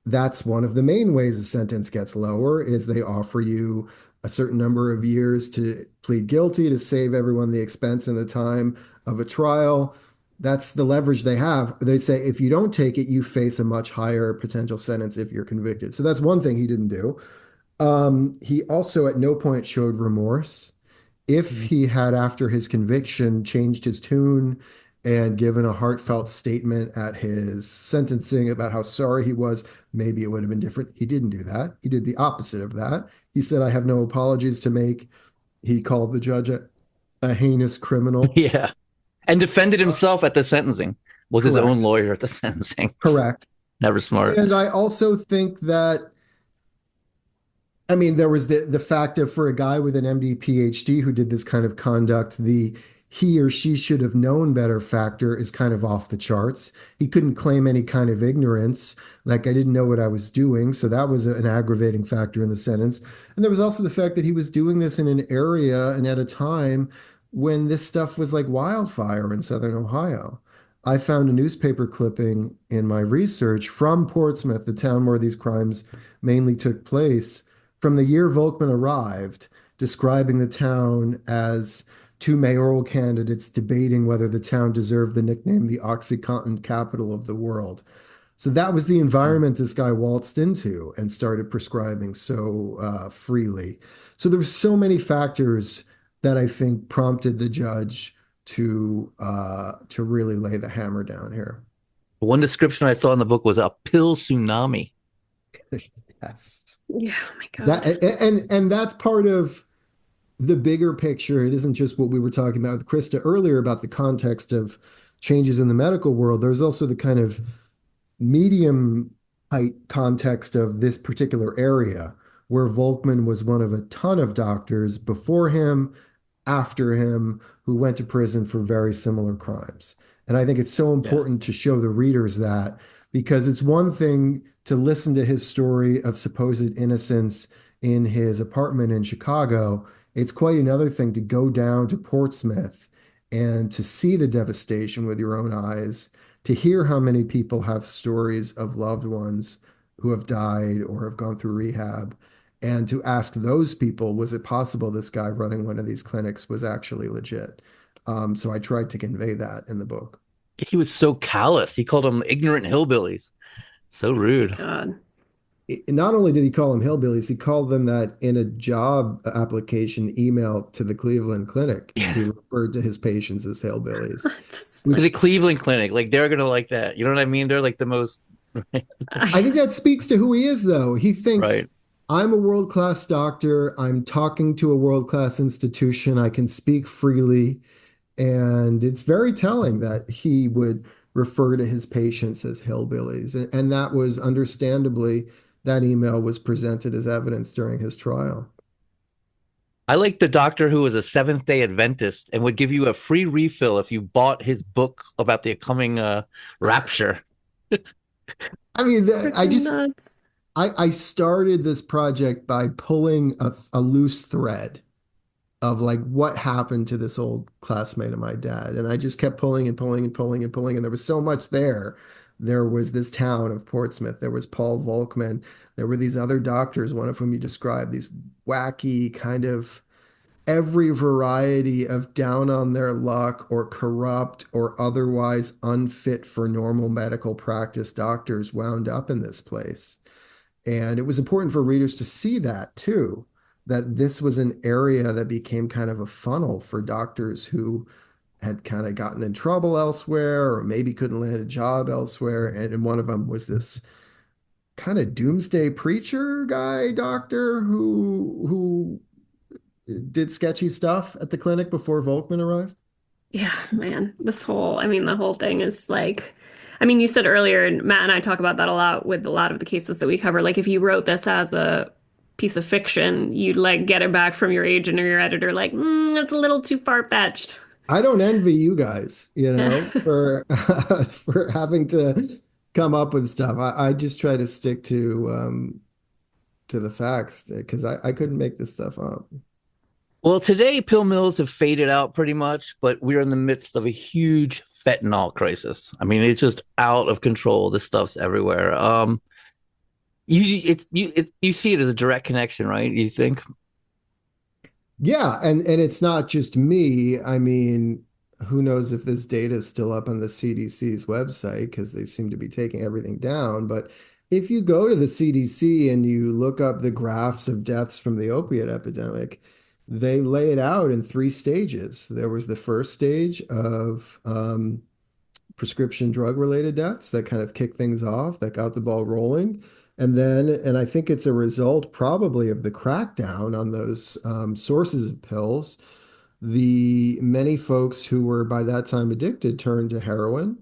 That's one of the main ways a sentence gets lower is they offer you a certain number of years to plead guilty to save everyone the expense and the time of a trial. That's the leverage they have. They say if you don't take it, you face a much higher potential sentence if you're convicted. So that's one thing he didn't do. He also at no point showed remorse. If Mm. he had, after his conviction, changed his tune and given a heartfelt statement at his sentencing about how sorry he was, maybe it would have been different. He didn't do that. He did the opposite of that. He said, I have no apologies to make. He called the judge a heinous criminal. Yeah. And defended Uh, himself at the sentencing. Was his own correct. lawyer at the sentencing. Correct. Never smart. And I also think that I mean, there was the fact of for a guy with an MD PhD who did this kind of conduct, the he or she should have known better factor is kind of off the charts. He couldn't claim any kind of ignorance, like I didn't know what I was doing. So that was an aggravating factor in the sentence. And there was also the fact that he was doing this in an area and at a time when this stuff was like wildfire in Southern Ohio. I found a newspaper clipping in my research from Portsmouth, the town where these crimes mainly took place from the year Volkman arrived, describing the town as two mayoral candidates debating whether the town deserved the nickname the Oxycontin capital of the world. So that was the environment this guy waltzed into and started prescribing so freely. So there were so many factors that I think prompted the judge to really lay the hammer down here. One description I saw in the book was a pill tsunami. Yes. yeah, oh my That God. and that's part of the bigger picture. It isn't just what we were talking about with Christa earlier about the context of changes in the medical world. There's also the kind of medium height context of this particular area where Volkman was one of a ton of doctors before him, after him, who went to prison for very similar crimes. And I think it's so Yeah. important to show the readers that because it's one thing to listen to his story of supposed innocence in his apartment in Chicago, it's quite another thing to go down to Portsmouth and to see the devastation with your own eyes, to hear how many people have stories of loved ones who have died or have gone through rehab, and to ask those people, was it possible this guy running one of these clinics was actually legit? So I tried to convey that in the book. He was so callous. He called them ignorant hillbillies. So Oh my rude. God. Not only did he call them hillbillies, he called them that in a job application email to the Cleveland Clinic. He referred to his patients as hillbillies, To the which Cleveland Clinic, like they're gonna like that. You know what I mean? They're like the most I think that speaks to who he is, though. He thinks, right. I'm a world-class doctor. I'm talking to a world-class institution. I can speak freely. And it's very telling that he would refer to his patients as hillbillies. And that was understandably, that email was presented as evidence during his trial. I like the doctor who was a Seventh Day Adventist and would give you a free refill if you bought his book about the coming rapture. I mean, Freaking nuts. I started this project by pulling a loose thread of like what happened to this old classmate of my dad. And I just kept pulling and pulling and pulling and pulling. And there was so much there. There was this town of Portsmouth. There was Paul Volkman. There were these other doctors, one of whom you described, these wacky kind of every variety of down on their luck or corrupt or otherwise unfit for normal medical practice doctors wound up in this place. And it was important for readers to see that too, that this was an area that became kind of a funnel for doctors who had kind of gotten in trouble elsewhere or maybe couldn't land a job elsewhere. And one of them was this kind of doomsday preacher guy doctor who did sketchy stuff at the clinic before Volkman arrived. Yeah, man. I mean, the whole thing is like, I mean, you said earlier, and Matt and I talk about that a lot with a lot of the cases that we cover. Like, if you wrote this as a piece of fiction, you'd like get it back from your agent or your editor, like, it's a little too far-fetched. I don't envy you guys, for for having to come up with stuff. I just try to stick to the facts because I couldn't make this stuff up. Well, today pill mills have faded out pretty much, but we're in the midst of a huge fentanyl crisis. I mean, it's just out of control. This stuff's everywhere. You see it as a direct connection, right? You think? Yeah, and it's not just me. I mean, who knows if this data is still up on the CDC's website because they seem to be taking everything down. But if you go to the CDC and you look up the graphs of deaths from the opiate epidemic, they lay it out in three stages. There was the first stage of prescription drug related deaths that kind of kicked things off, that got the ball rolling. And I think it's a result probably of the crackdown on those sources of pills. The many folks who were by that time addicted turned to heroin,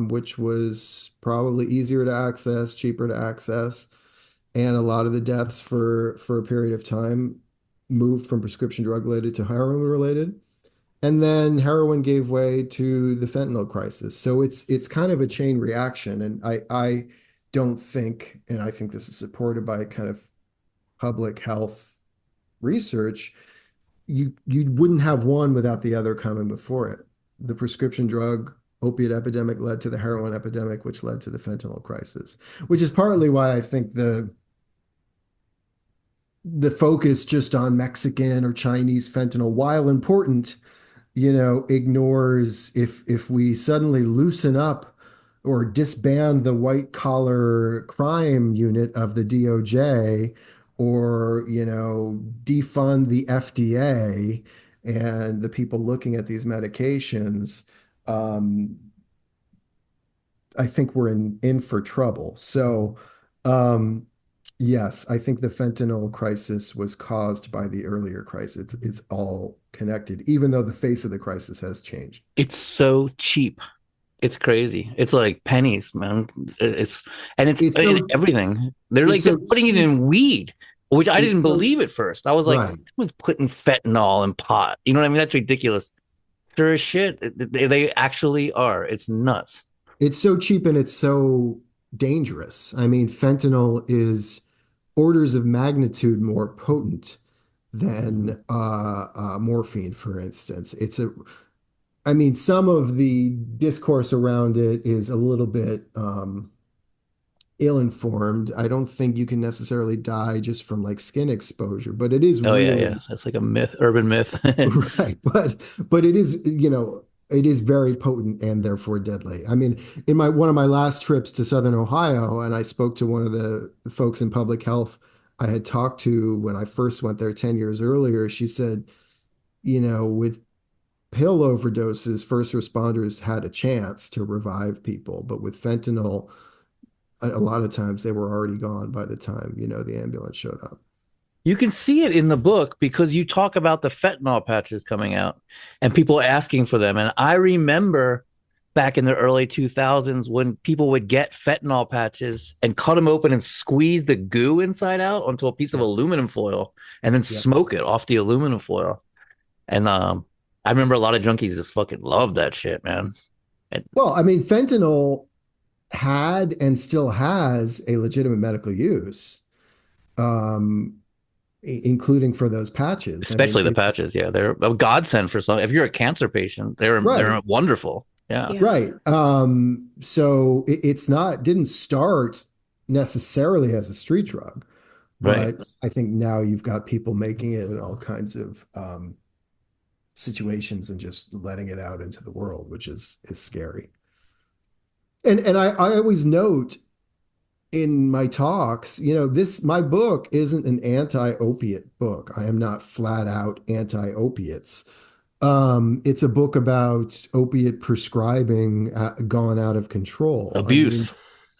which was probably easier to access, cheaper to access. And a lot of the deaths for a period of time moved from prescription drug related to heroin related. And then heroin gave way to the fentanyl crisis. So it's kind of a chain reaction. And I don't think, and I think this is supported by kind of public health research, you wouldn't have one without the other coming before it. The prescription drug opiate epidemic led to the heroin epidemic, which led to the fentanyl crisis, which is partly why I think the focus just on Mexican or Chinese fentanyl, while important, ignores if we suddenly loosen up or disband the white collar crime unit of the DOJ or, defund the FDA and the people looking at these medications, um, I think we're in for trouble. So, yes, I think the fentanyl crisis was caused by the earlier crisis. It's all connected, even though the face of the crisis has changed. It's so cheap. It's crazy. It's like pennies, man. It's and it's It's in so everything. They're it's like they're so putting it cheap. in weed, which I It's didn't so believe at first. I was like, right. who's putting fentanyl in pot? You know what I mean? That's ridiculous. Sure as shit. They actually are. It's nuts. It's so cheap and it's so dangerous. I mean, fentanyl is orders of magnitude more potent than morphine, for instance. I mean, some of the discourse around it is a little bit ill-informed. I don't think you can necessarily die just from like skin exposure, but it is Oh yeah, yeah. really That's like a myth, urban myth. right. But it is, it is very potent and therefore deadly. I mean, in my one of my last trips to Southern Ohio, and I spoke to one of the folks in public health I had talked to when I first went there 10 years earlier. She said, with pill overdoses, first responders had a chance to revive people, but with fentanyl, a lot of times they were already gone by the time, the ambulance showed up. You can see it in the book because you talk about the fentanyl patches coming out and people asking for them. And I remember back in the early 2000s when people would get fentanyl patches and cut them open and squeeze the goo inside out onto a piece of Yep. aluminum foil and then Yep. smoke it off the aluminum foil. And I remember a lot of junkies just fucking loved that shit, man. And, Well, I mean, fentanyl had and still has a legitimate medical use, um, including for those patches. I mean, especially the patches, yeah, they're a godsend for some. If you're a cancer patient, they're right, wonderful. Yeah, Yeah. right. So it's not didn't start necessarily as a street drug, right. but I think now you've got people making it in all kinds of situations and just letting it out into the world, which is scary. And I always note in my talks, this my book isn't an anti-opiate book. I am not flat out anti-opiates. It's a book about opiate prescribing gone out of control. I mean, Abuse.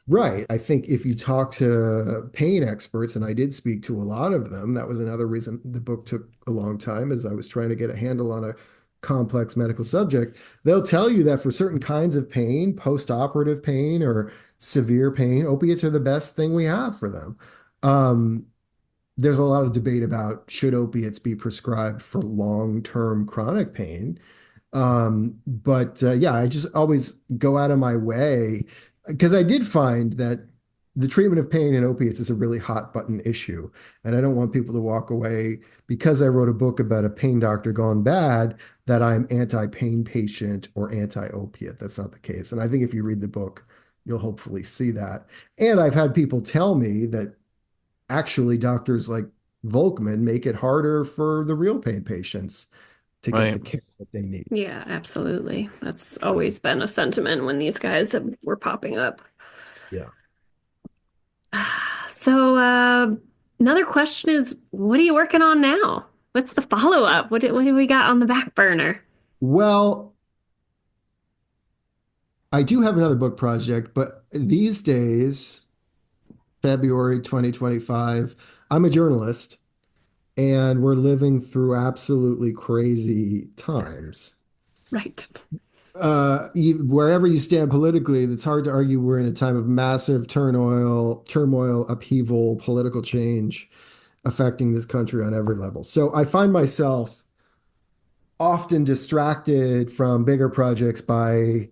right. I think if you talk to pain experts, and I did speak to a lot of them, that was another reason the book took a long time, as I was trying to get a handle on a complex medical subject. They'll tell you that for certain kinds of pain, post-operative pain or severe pain, opiates are the best thing we have for them. Um, there's a lot of debate about should opiates be prescribed for long-term chronic pain. But yeah, I just always go out of my way because I did find that the treatment of pain and opiates is a really hot button issue. And I don't want people to walk away because I wrote a book about a pain doctor gone bad that I'm anti-pain patient or anti-opiate. That's not the case. And I think if you read the book, you'll hopefully see that. And I've had people tell me that actually doctors like Volkman make it harder for the real pain patients to get Right. the care that they need. Yeah, absolutely. That's always been a sentiment when these guys were popping up. Yeah. So, another question is, what are you working on now? What's the follow-up? What do we got on the back burner? Well, I do have another book project, but these days, February 2025, I'm a journalist and we're living through absolutely crazy times. Right. Wherever you stand politically, it's hard to argue we're in a time of massive turmoil, upheaval, political change affecting this country on every level. So I find myself often distracted from bigger projects by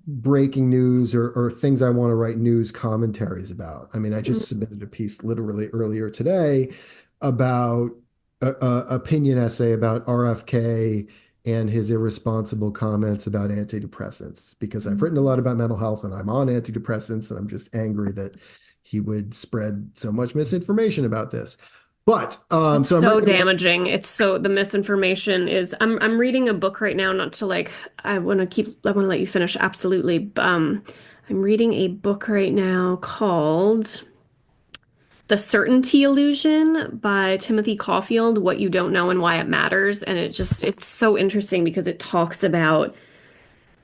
breaking news or things I want to write news commentaries about. I mean, I Mm. just submitted a piece literally earlier today about a opinion essay about RFK and his irresponsible comments about antidepressants because I've written a lot about mental health and I'm on antidepressants and I'm just angry that he would spread so much misinformation about this. But It's so I'm so writing about damaging. It's so the misinformation is I'm reading a book right now, not to like I want to let you finish absolutely. I'm reading a book right now called The Certainty Illusion by Timothy Caulfield, What You Don't Know and Why It Matters. And it's so interesting because it talks about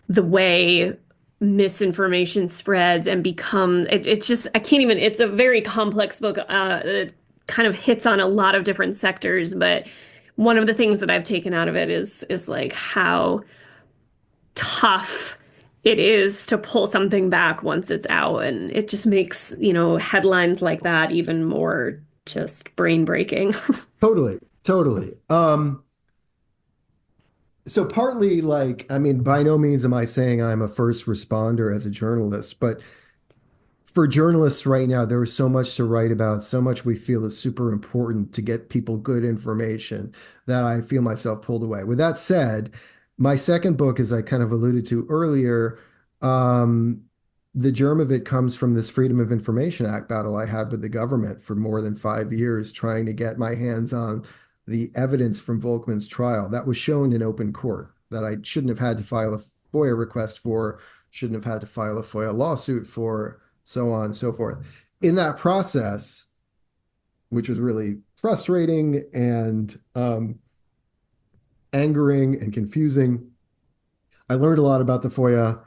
the way misinformation spreads and it's just I can't even it's a very complex book. It kind of hits on a lot of different sectors, but one of the things that I've taken out of it is like how tough it is to pull something back once it's out, and it just makes, headlines like that even more just brain breaking. totally, totally. So partly like, I mean, by no means am I saying I'm a first responder as a journalist, but for journalists right now, there is so much to write about, so much we feel is super important to get people good information that I feel myself pulled away. With that said, my second book, as I kind of alluded to earlier, um, the germ of it comes from this Freedom of Information Act battle I had with the government for more than 5 years, trying to get my hands on the evidence from Volkman's trial that was shown in open court that I shouldn't have had to file a FOIA request for, shouldn't have had to file a FOIA lawsuit for, so on and so forth. In that process, which was really frustrating and angering and confusing, I learned a lot about the FOIA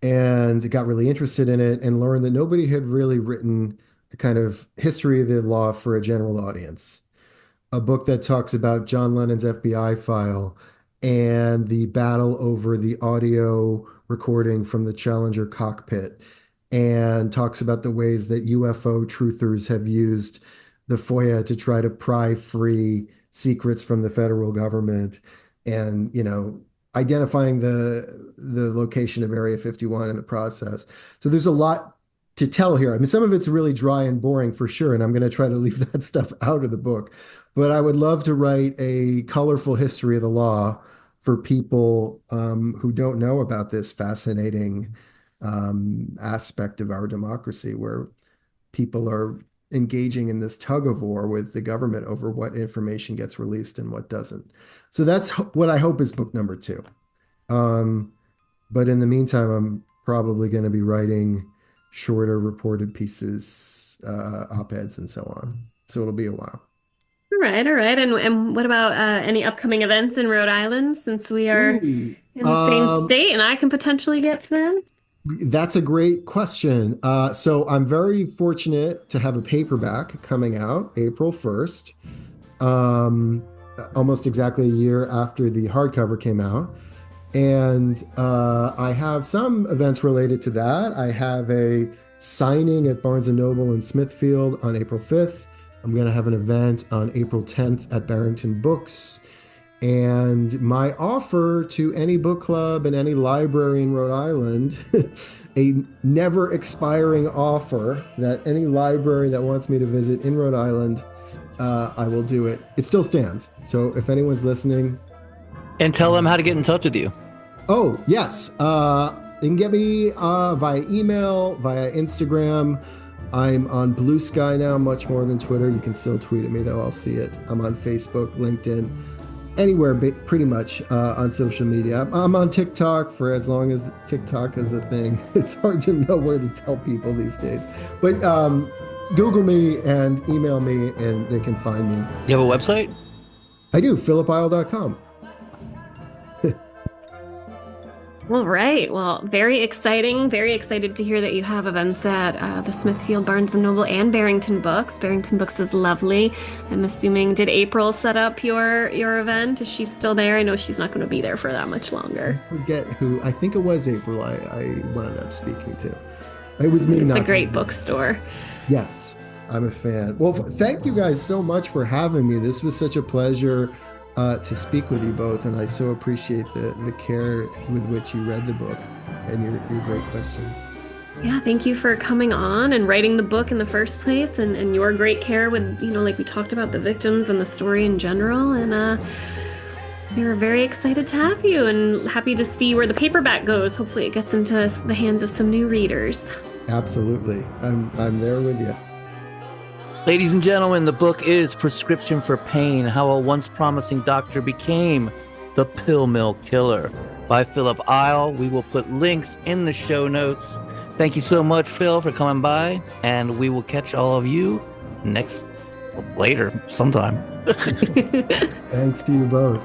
and got really interested in it and learned that nobody had really written a kind of history of the law for a general audience. A book that talks about John Lennon's FBI file and the battle over the audio recording from the Challenger cockpit, and talks about the ways that UFO truthers have used the FOIA to try to pry free secrets from the federal government, and identifying the location of Area 51 in the process. So there's a lot to tell here. I mean, some of it's really dry and boring for sure, and I'm going to try to leave that stuff out of the book. But I would love to write a colorful history of the law for people who don't know about this fascinating aspect of our democracy, where people are engaging in this tug of war with the government over what information gets released and what doesn't. So that's what I hope is book number 2. But in the meantime, I'm probably going to be writing shorter reported pieces, op-eds, and so on. So it'll be a while. All right, all right. And what about any upcoming events in Rhode Island, since we are Ooh, in the same state and I can potentially get to them? that's a great question. So I'm very fortunate to have a paperback coming out April 1st, almost exactly a year after the hardcover came out. And I have some events related to that. I have a signing at Barnes & Noble in Smithfield on April 5th. I'm going to have an event on April 10th at Barrington Books. And my offer to any book club and any library in Rhode Island, a never expiring offer that any library that wants me to visit in Rhode Island, I will do it. It still stands. So if anyone's listening. And tell them how to get in touch with you. Oh, yes. You can get me via email, via Instagram. I'm on Blue Sky now, much more than Twitter. You can still tweet at me, though. I'll see it. I'm on Facebook, LinkedIn, anywhere pretty much on social media. I'm on TikTok for as long as TikTok is a thing. It's hard to know where to tell people these days. But Google me and email me, and they can find me. You have a website? I do, philipeil.com. All right. Well, very exciting. Very excited to hear that you have events at the Smithfield, Barnes & Noble, and Barrington Books. Barrington Books is lovely. I'm assuming, did April set up your event? Is she still there? I know she's not going to be there for that much longer. I forget who. I think it was April I wound up speaking to. It was me. It's a great bookstore. Yes, I'm a fan. Well, thank you guys so much for having me. This was such a pleasure to speak with you both, and I so appreciate the care with which you read the book and your great questions. Yeah, thank you for coming on and writing the book in the first place, and your great care with, like we talked about, the victims and the story in general. And we were very excited to have you and happy to see where the paperback goes. Hopefully it gets into the hands of some new readers. Absolutely. I'm there with you. Ladies and gentlemen, the book is Prescription for Pain, How a Once Promising Doctor Became the Pill Mill Killer by Philip Eil. We will put links in the show notes. Thank you so much, Phil, for coming by, and we will catch all of you later sometime. Thanks to you both.